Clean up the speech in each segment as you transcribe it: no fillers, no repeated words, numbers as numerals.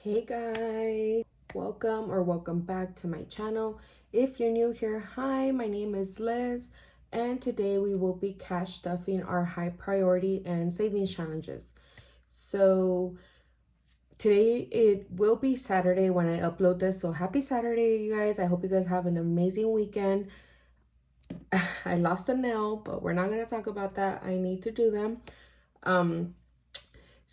Hey guys, welcome back to my channel. If you're new here, hi, my name is Liz, and today we will be cash stuffing our high priority and savings challenges. So today it will be Saturday when I upload this, so happy Saturday, you guys. I hope you guys have an amazing weekend. I lost a nail, but we're not gonna talk about that. I need to do them.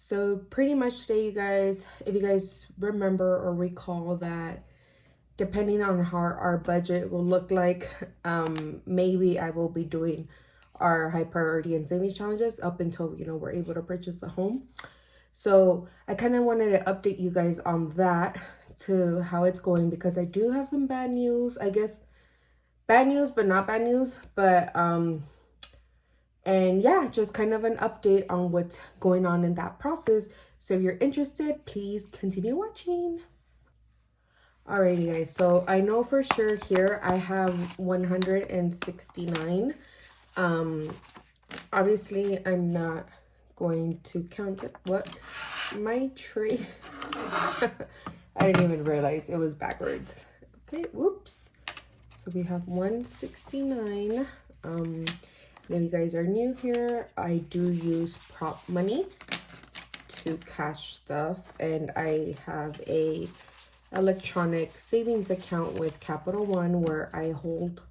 So pretty much today, you guys, if you guys remember or recall that depending on how our budget will look like, maybe I will be doing our high priority and savings challenges up until, we're able to purchase a home. So I kind of wanted to update you guys on that, to how it's going, because I do have some bad news. I guess bad news, but not bad news. But and yeah, just kind of an update on what's going on in that process. So if you're interested, please continue watching. Alrighty guys, so I know for sure here I have 169. Obviously I'm not going to count it. What? My tree. I didn't even realize it was backwards. Okay, whoops. So we have 169. If you guys are new here, I do use prop money to cash stuff, and I have a electronic savings account with Capital One where I hold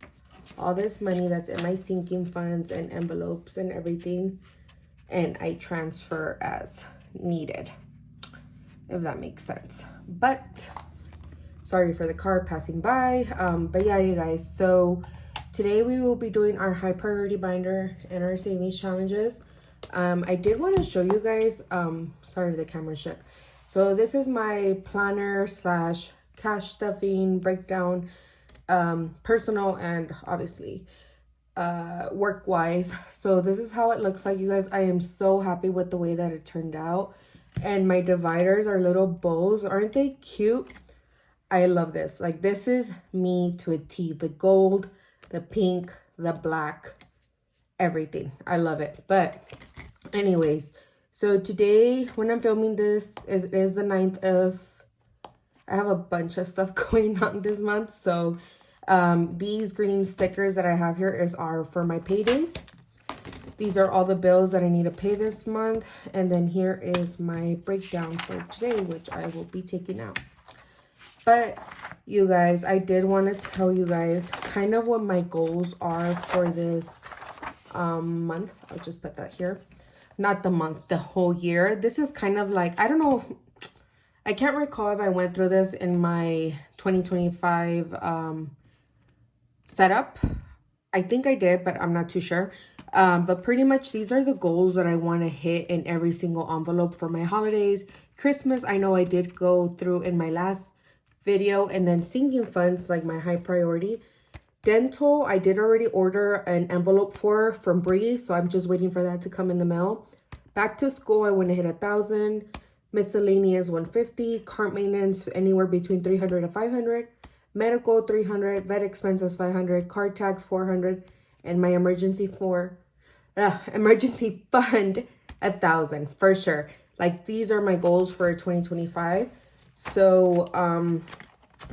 all this money that's in my sinking funds and envelopes and everything, and I transfer as needed, if that makes sense. But sorry for the car passing by. But yeah, you guys, so today we will be doing our high priority binder and our savings challenges. I did want to show you guys, sorry the camera shook. So this is my planner slash cash stuffing breakdown, personal and obviously work wise. So this is how it looks like, you guys. I am so happy with the way that it turned out, and my dividers are little bows. Aren't they cute? I love this. Like, this is me to a T. The gold, the pink, the black, everything. I love it. But anyways, so today when I'm filming this, it is the 9th of, I have a bunch of stuff going on this month. So these green stickers that I have here are for my paydays. These are all the bills that I need to pay this month. And then here is my breakdown for today, which I will be taking out. But you guys, I did want to tell you guys kind of what my goals are for this month. I'll just put that here. Not the month, the whole year. This is kind of like, I don't know, I can't recall if I went through this in my 2025 setup. I think I did, but I'm not too sure. But pretty much these are the goals that I want to hit in every single envelope for my holidays. Christmas, I know I did go through in my last video, and then sinking funds, like my high priority. Dental, I did already order an envelope from Beige, so I'm just waiting for that to come in the mail. Back to school, I went to hit 1,000. Miscellaneous 150. Car maintenance anywhere between 300 to 500. Medical 300. Vet expenses 500. Car tax 400. And my emergency fund 1,000 for sure. Like, these are my goals for 2025. So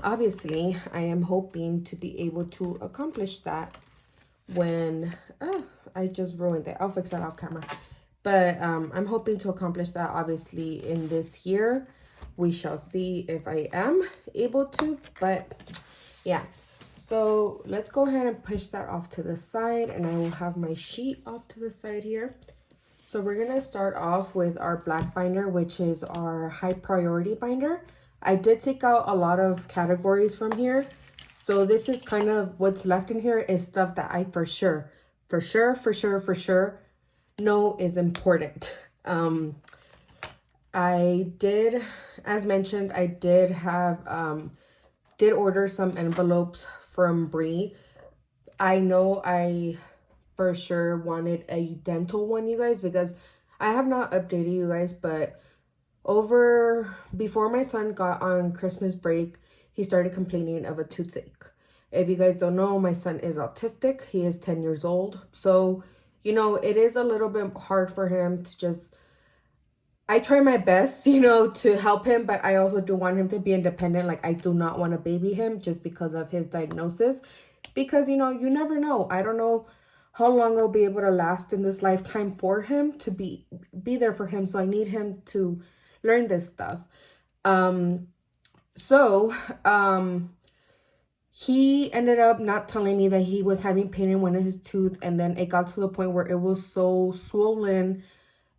obviously I am hoping to be able to accomplish that when I just ruined it. I'll fix that off camera. But I'm hoping to accomplish that obviously in this year. We shall see if I am able to. But yeah, so let's go ahead and push that off to the side, and I will have my sheet off to the side here. So we're going to start off with our black binder, which is our high priority binder. I did take out a lot of categories from here. So this is kind of what's left in here is stuff that I for sure know is important. I did, as mentioned, I did have, did order some envelopes from Brie. I know I for sure wanted a dental one, you guys, because I have not updated you guys, but before my son got on Christmas break, he started complaining of a toothache. If you guys don't know, my son is autistic. He is 10 years old. So, it is a little bit hard for him to just I try my best, you know, to help him, but I also do want him to be independent. Like, I do not want to baby him just because of his diagnosis, because, you know, you never know. I don't know how long I'll be able to last in this lifetime for him to be there for him. So I need him to learn this stuff. Um, so, he ended up not telling me that he was having pain in one of his tooth, and then it got to the point where it was so swollen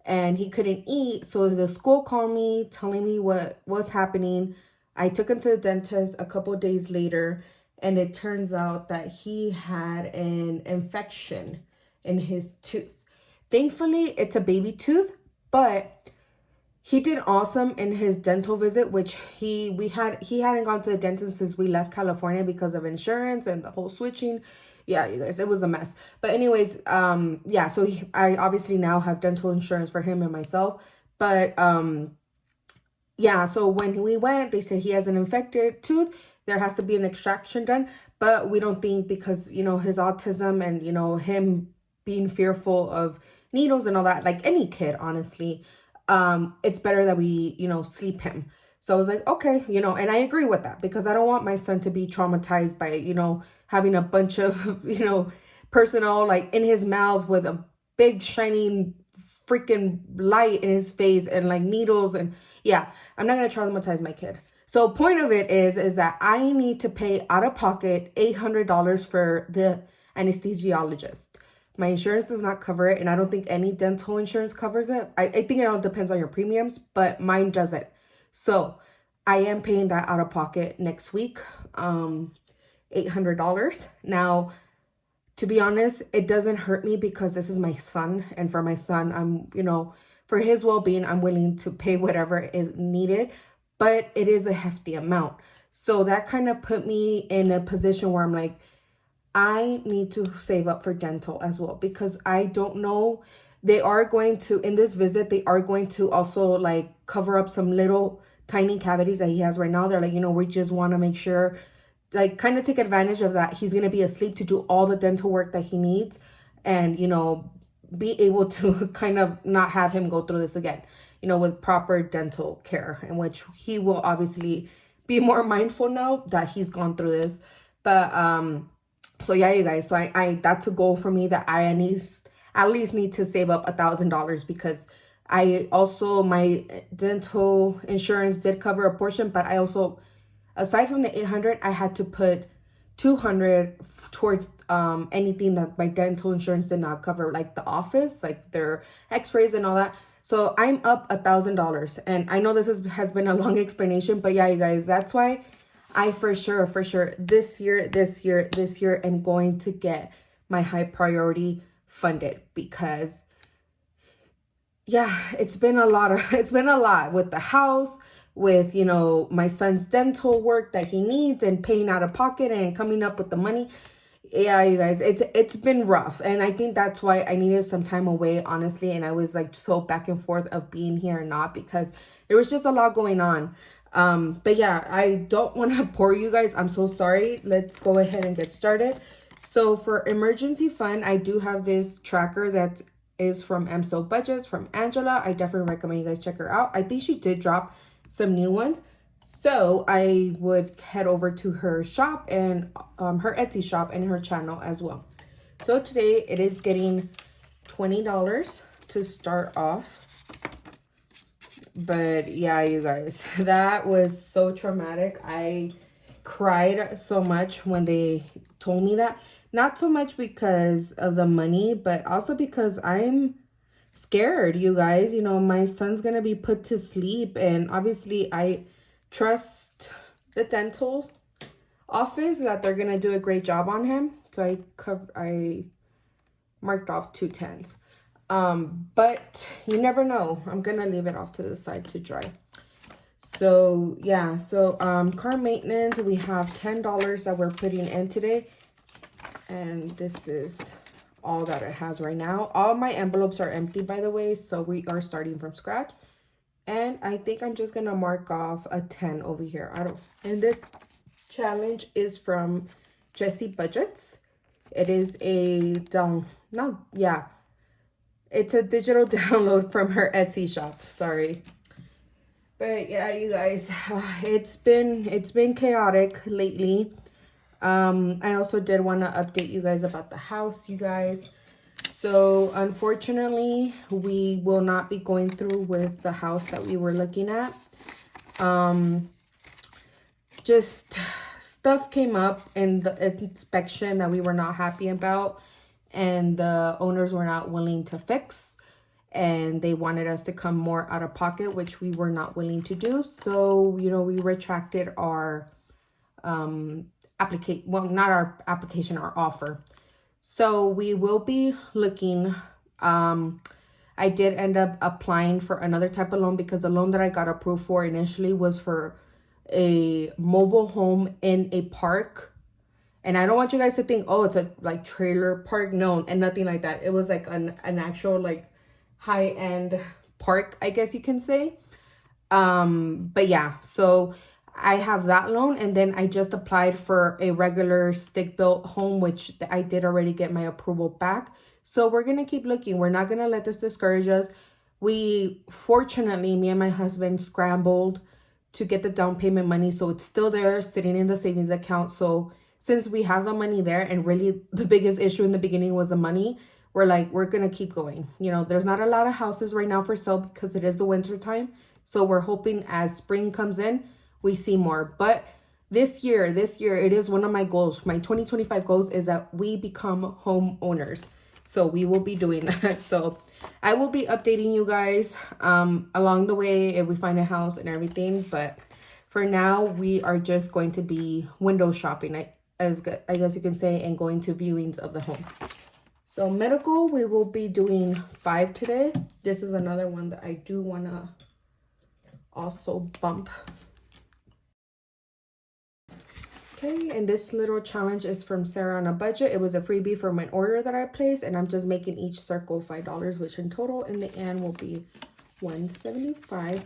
and he couldn't eat. So the school called me telling me what was happening. I took him to the dentist a couple of days later, and it turns out that he had an infection in his tooth. Thankfully, it's a baby tooth, but he did awesome in his dental visit, which he hadn't gone to the dentist since we left California because of insurance and the whole switching. Yeah, you guys, it was a mess. But anyways, yeah, so I obviously now have dental insurance for him and myself. But yeah, so when we went, they said he has an infected tooth. There has to be an extraction done, but we don't think, because, you know, his autism and, you know, him being fearful of needles and all that, like any kid, honestly, it's better that we, you know, sleep him. So I was like, okay, you know, and I agree with that, because I don't want my son to be traumatized by, you know, having a bunch of, you know, personnel like in his mouth with a big shining freaking light in his face and like needles. And yeah, I'm not going to traumatize my kid. So point of it is that I need to pay out of pocket $800 for the anesthesiologist. My insurance does not cover it, and I don't think any dental insurance covers it. I think it all depends on your premiums, but mine doesn't. So I am paying that out of pocket next week, $800. Now, to be honest, it doesn't hurt me because this is my son, and for my son, I'm, you know, for his well-being, I'm willing to pay whatever is needed, but it is a hefty amount. So that kind of put me in a position where I'm like, I need to save up for dental as well, because I don't know, they are going to, in this visit, they are going to also like cover up some little tiny cavities that he has right now. They're like, you know, we just want to make sure, like, kind of take advantage of that. He's going to be asleep to do all the dental work that he needs, and, you know, be able to kind of not have him go through this again, you know, with proper dental care, in which he will obviously be more mindful now that he's gone through this. But, so yeah, you guys, so I that's a goal for me, that I at least need to save up $1,000, because I also, my dental insurance did cover a portion, but I also, aside from the 800, I had to put 200 towards anything that my dental insurance did not cover, like the office, like their x-rays and all that. So I'm up $1,000, and I know this has been a long explanation, but yeah, you guys, that's why I for sure this year am going to get my high priority funded, because yeah, it's been a lot with the house, with, you know, my son's dental work that he needs, and paying out of pocket and coming up with the money. Yeah, you guys, it's been rough, and I think that's why I needed some time away, honestly, and I was like so back and forth of being here or not, because there was just a lot going on. But yeah, I don't want to bore you guys. I'm so sorry. Let's go ahead and get started. So for emergency fund, I do have this tracker that is from So Budgets from Angela. I definitely recommend you guys check her out. I think she did drop some new ones. So I would head over to her shop and her Etsy shop and her channel as well. So today it is getting $20 to start off. But yeah, you guys, that was so traumatic. I cried so much when they told me that. Not so much because of the money, but also because I'm scared, you guys. You know, my son's gonna be put to sleep, and obviously I trust the dental office that they're gonna do a great job on him. So I marked off 2 10s. But you never know. I'm gonna leave it off to the side to dry. So yeah, so car maintenance, we have $10 that we're putting in today, and this is all that it has right now. All my envelopes are empty, by the way, so we are starting from scratch. And I think I'm just gonna mark off a 10 over here. And this challenge is from Jessie Budgets. It is a It's a digital download from her Etsy shop. Sorry. But yeah, you guys, it's been chaotic lately. I also did want to update you guys about the house, you guys. So unfortunately, we will not be going through with the house that we were looking at. Just stuff came up in the inspection that we were not happy about, and the owners were not willing to fix, and they wanted us to come more out of pocket, which we were not willing to do. So, you know, we retracted our application, well, not our application, our offer. So we will be looking. I did end up applying for another type of loan because the loan that I got approved for initially was for a mobile home in a park. And I don't want you guys to think, oh, it's a like trailer park. No, and nothing like that. It was like an actual like high-end park, I guess you can say. But yeah, so I have that loan, and then I just applied for a regular stick-built home, which I did already get my approval back. So we're gonna keep looking. We're not gonna let this discourage us. We fortunately, me and my husband scrambled to get the down payment money, so it's still there sitting in the savings account. So since we have the money there, and really the biggest issue in the beginning was the money, we're gonna keep going. You know, there's not a lot of houses right now for sale because it is the winter time. So we're hoping as spring comes in, we see more. But this year, it is one of my goals. My 2025 goals is that we become homeowners. So we will be doing that. So I will be updating you guys along the way if we find a house and everything. But for now, we are just going to be window shopping, I guess you can say, and going to viewings of the home. So medical, we will be doing 5 today. This is another one that I do want to also bump. Okay, and this little challenge is from Sarah on a Budget. It was a freebie from an order that I placed, and I'm just making each circle $5, which in total in the end will be $175.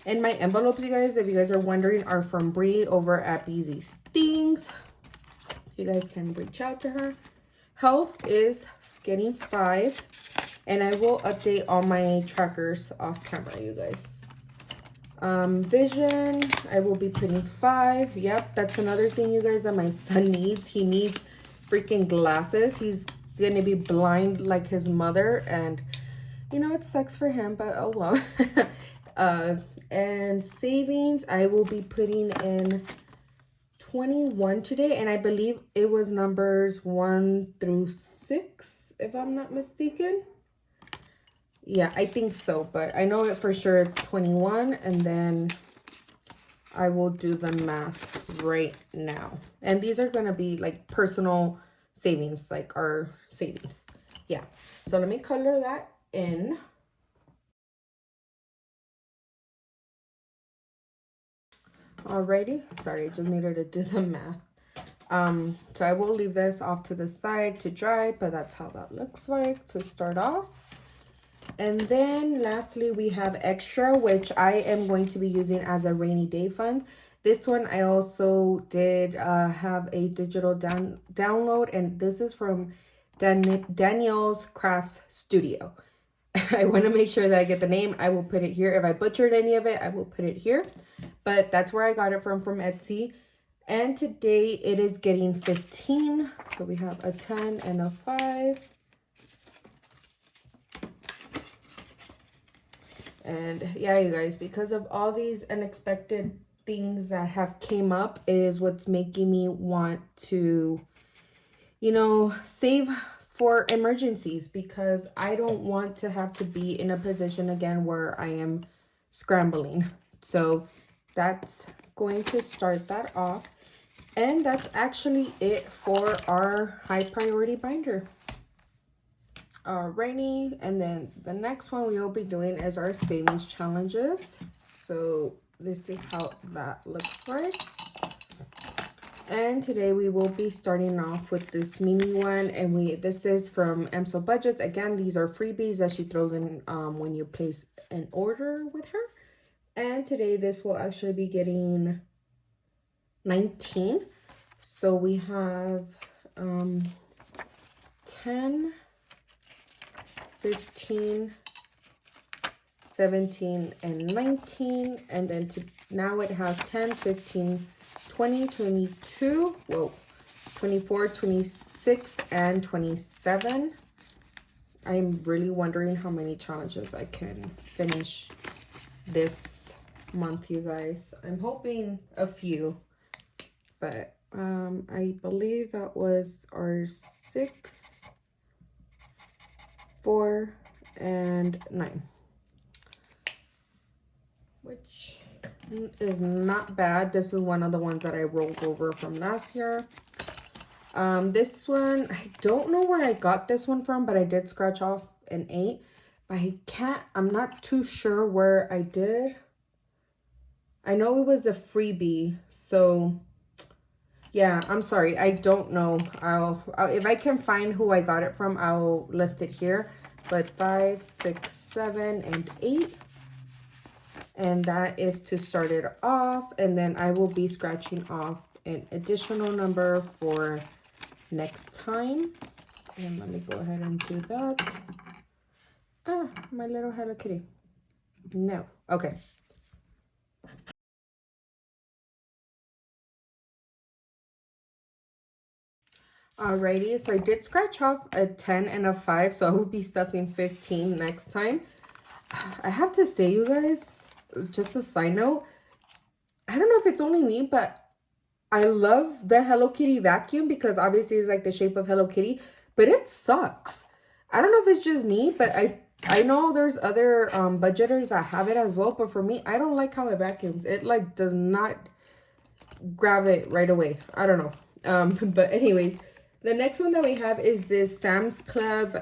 And my envelopes, you guys, if you guys are wondering, are from Bree over at Beige Things. You guys can reach out to her. Health is getting 5, and I will update all my trackers off camera, you guys. Vision, I will be putting 5. Yep, that's another thing, you guys, that my son needs. He needs freaking glasses. He's gonna be blind like his mother, and you know, it sucks for him, but oh well. And savings, I will be putting in 21 today, and I believe it was numbers 1 through 6, if I'm not mistaken. Yeah, I think so, but I know it for sure it's 21, and then I will do the math right now. And these are going to be like personal savings, like our savings. Yeah, so let me color that in. Alrighty, sorry, I just needed to do the math. So I will leave this off to the side to dry, but that's how that looks like to start off. And then lastly, we have extra, which I am going to be using as a rainy day fund. This one I also did have a digital download, and this is from Danielle's Crafts Studio. I want to make sure that I get the name. I will put it here. If I butchered any of it, I will put it here. But that's where I got it from Etsy. And today it is getting 15. So we have a 10 and a 5. And yeah, you guys, because of all these unexpected things that have came up, it is what's making me want to, you know, save for emergencies, because I don't want to have to be in a position again where I am scrambling. So that's going to start that off. And that's actually it for our high priority binder. Alrighty, and then the next one we will be doing is our savings challenges. So this is how that looks like. And today we will be starting off with this mini one, and this is from Emso Budgets. Again, these are freebies that she throws in when you place an order with her. And today this will actually be getting 19. So we have 10, 15, 17, and 19. And then now it has 10, 15, 20, 22. Whoa. 24, 26, and 27. I'm really wondering how many challenges I can finish this month, you guys. I'm hoping a few, but I believe that was our 6, 4, and 9, which is not bad. This is one of the ones that I rolled over from last year. This one, I don't know where I got this one from, but I did scratch off an 8. But I'm not too sure where I did. I know it was a freebie, so yeah, I'm sorry. I don't know. I'll if I can find who I got it from, I'll list it here. But 5, 6, 7, and 8. And that is to start it off. And then I will be scratching off an additional number for next time. And let me go ahead and do that. Ah, my little Hello Kitty. No. Okay. Alrighty, so I did scratch off a 10 and a 5, so I will be stuffing 15 next time. I have to say, you guys, just a side note, I don't know if it's only me, but I love the Hello Kitty vacuum because obviously it's like the shape of Hello Kitty, but it sucks. I don't know if it's just me, but I know there's other budgeters that have it as well, but for me, I don't like how it vacuums. It like does not grab it right away. I don't know. But anyways, the next one that we have is this Sam's Club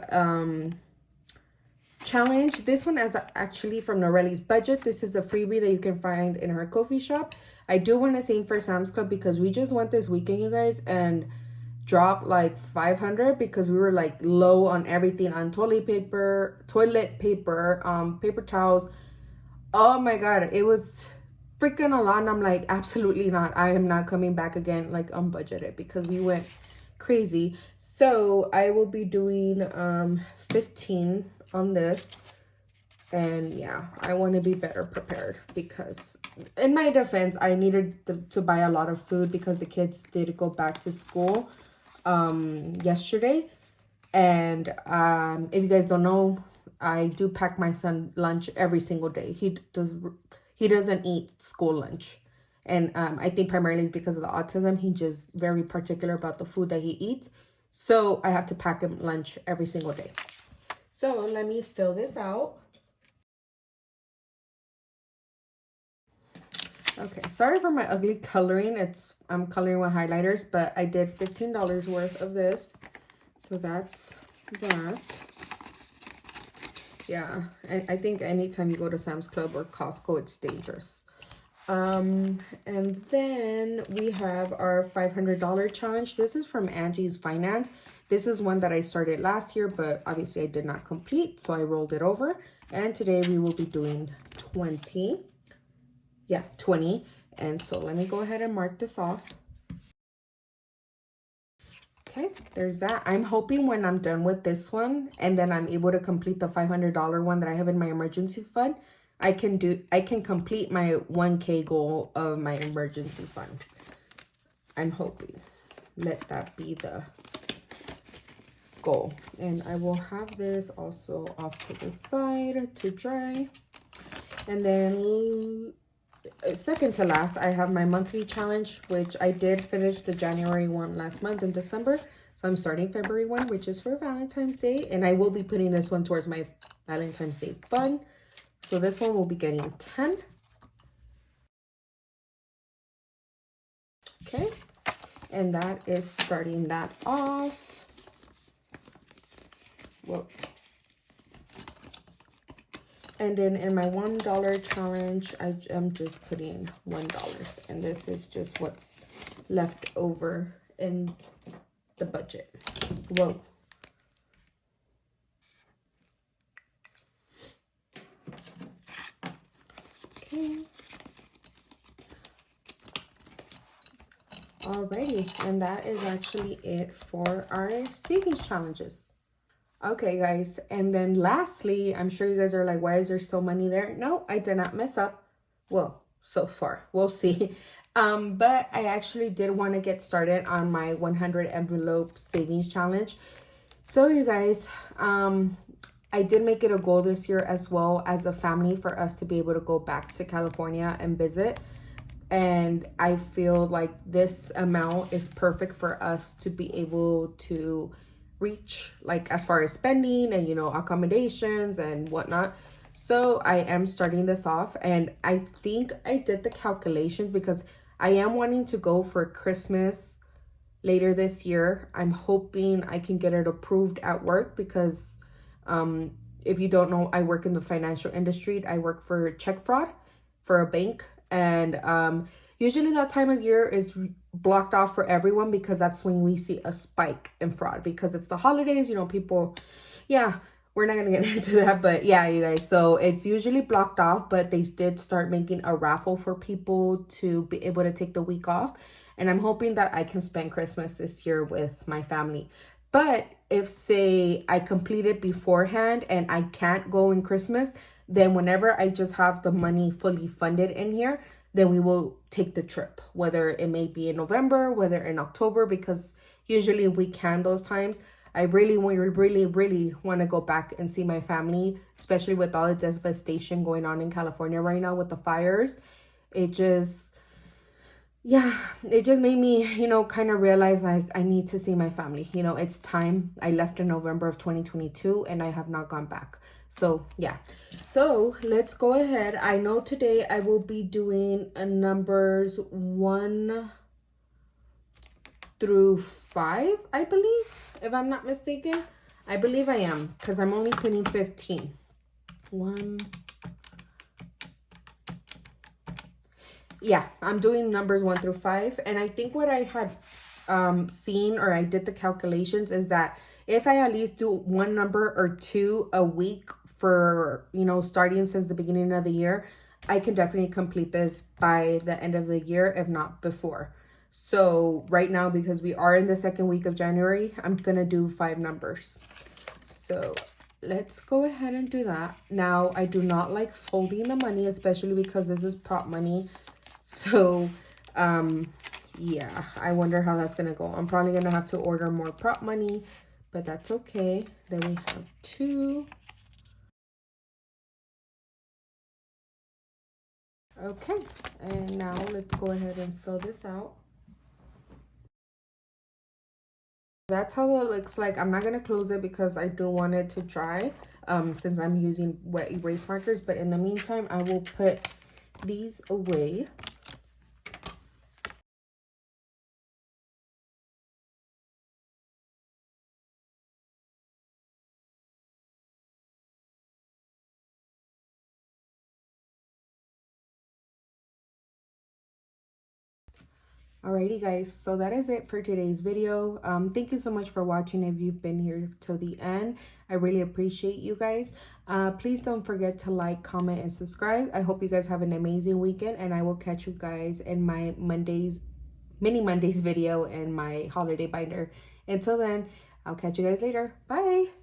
challenge. This one is actually from Norelli's budget. This is a freebie that you can find in her coffee shop. I do want to sing for Sam's Club because we just went this weekend, you guys, and dropped like 500 because we were like low on everything, on toilet paper, paper towels. Oh my god, it was freaking a lot, and I'm like, absolutely not. I am not coming back again like unbudgeted because we went crazy. So I will be doing 15 on this. And yeah, I want to be better prepared because in my defense, I needed to buy a lot of food because the kids did go back to school yesterday. And if you guys don't know, I do pack my son lunch every single day. He doesn't eat school lunch. And I think primarily it's because of the autism. He's just very particular about the food that he eats. So I have to pack him lunch every single day. So let me fill this out. Okay, sorry for my ugly coloring. I'm coloring with highlighters, but I did $15 worth of this. So that's that. Yeah, I think anytime you go to Sam's Club or Costco, it's dangerous. And then we have our $500 challenge. This is from Angie's Finance. This is one that I started last year, but obviously I did not complete, so I rolled it over. And today we will be doing 20. Yeah, 20. And so let me go ahead and mark this off. Okay, there's that. I'm hoping when I'm done with this one and then I'm able to complete the $500 one that I have in my emergency fund, I can complete my 1K goal of my emergency fund. I'm hoping. Let that be the goal. And I will have this also off to the side to dry. And then second to last, I have my monthly challenge, which I did finish the January one last month in December. So I'm starting February 1, which is for Valentine's Day. And I will be putting this one towards my Valentine's Day fund. So this one will be getting 10. Okay. And that is starting that off. Whoa. And then in my $1 challenge, I am just putting $1. And this is just what's left over in the budget. Whoa. Okay. Alrighty. And that is actually it for our savings challenges. Okay, guys. And then lastly, I'm sure you guys are like, why is there still money there? No, I did not mess up. Well, so far. We'll see. But I actually did want to get started on my 100 envelope savings challenge. So you guys, I did make it a goal this year as well as a family for us to be able to go back to California and visit. And I feel like this amount is perfect for us to be able to reach, like as far as spending and, you know, accommodations and whatnot. So I am starting this off, and I think I did the calculations because I am wanting to go for Christmas later this year. I'm hoping I can get it approved at work because if you don't know, I work in the financial industry. I work for check fraud for a bank, and usually that time of year is blocked off for everyone because that's when we see a spike in fraud because it's the holidays, you know, people, yeah, we're not gonna get into that, but yeah, you guys, so it's usually blocked off, but they did start making a raffle for people to be able to take the week off, and I'm hoping that I can spend Christmas this year with my family. But if, say, I complete it beforehand and I can't go in Christmas, then whenever I just have the money fully funded in here, then we will take the trip, whether it may be in November, whether in October, because usually we can those times. I really want to go back and see my family, especially with all the devastation going on in California right now with the fires. It just, yeah, it just made me, you know, kind of realize like I need to see my family. You know, it's time. I left in November of 2022 and I have not gone back. So yeah, so let's go ahead. I know today I will be doing numbers 1 through 5, I believe, if I'm not mistaken. I believe I am because I'm only putting 15. 1. Yeah, I'm doing numbers 1 through 5. And I think what I had seen, or I did the calculations, is that if I at least do one number or two a week for, you know, starting since the beginning of the year, I can definitely complete this by the end of the year, if not before. So right now, because we are in the second week of January, I'm going to do 5 numbers. So let's go ahead and do that. Now, I do not like folding the money, especially because this is prop money. So, yeah, I wonder how that's going to go. I'm probably going to have to order more prop money, but that's okay. Then we have 2. Okay, and now let's go ahead and fill this out. That's how it looks like. I'm not going to close it because I do want it to dry since I'm using wet erase markers. But in the meantime, I will put these away. Alrighty guys, so that is it for today's video. Thank you so much for watching. If you've been here till the end, I really appreciate you guys. Please don't forget to like, comment, and subscribe. I hope you guys have an amazing weekend, and I will catch you guys in my mini Mondays video and my holiday binder. Until then, I'll catch you guys later. Bye.